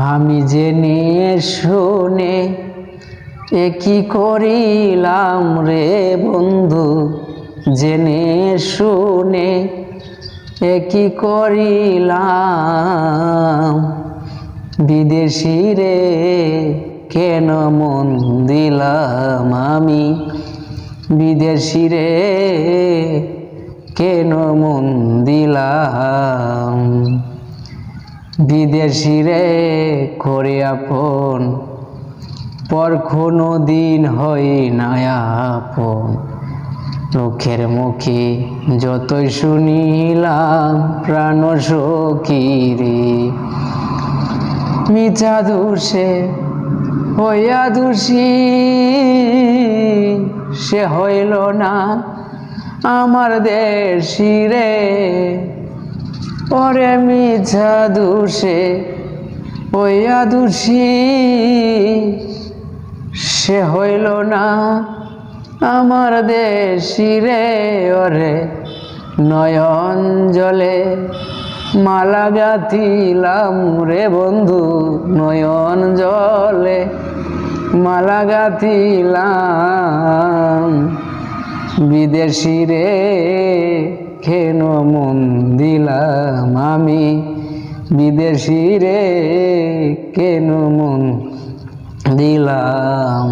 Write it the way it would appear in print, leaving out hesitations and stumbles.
আমি জেনে শুনে এ কি করিলাম রে বন্ধু, জেনে শুনে এ কি করিলাম। বিদেশি রে কেন মন দিলাম আমি, বিদেশি রে কেন মন দিলাম। বিদেশি রে করে আপন, পর কোনো দিন হয় না আপন। লোকের মুখে যতই শুনিলাম প্রাণ সখী রে, মিথ্যা দোষে হইয়া দোষী সে হইল না আমার দেশি রে। ওরে মিথ্যা দোষে হইয়া দোষী সে হইল না আমার দেশি রে। ওরে নয়ন জলে মালা গাঁথিলাম রে বন্ধু, নয়ন জলে মালা গাঁথিলাম। বিদেশি রে কেন মন দিলাম আমি, বিদেশি রে কেন মন দিলাম।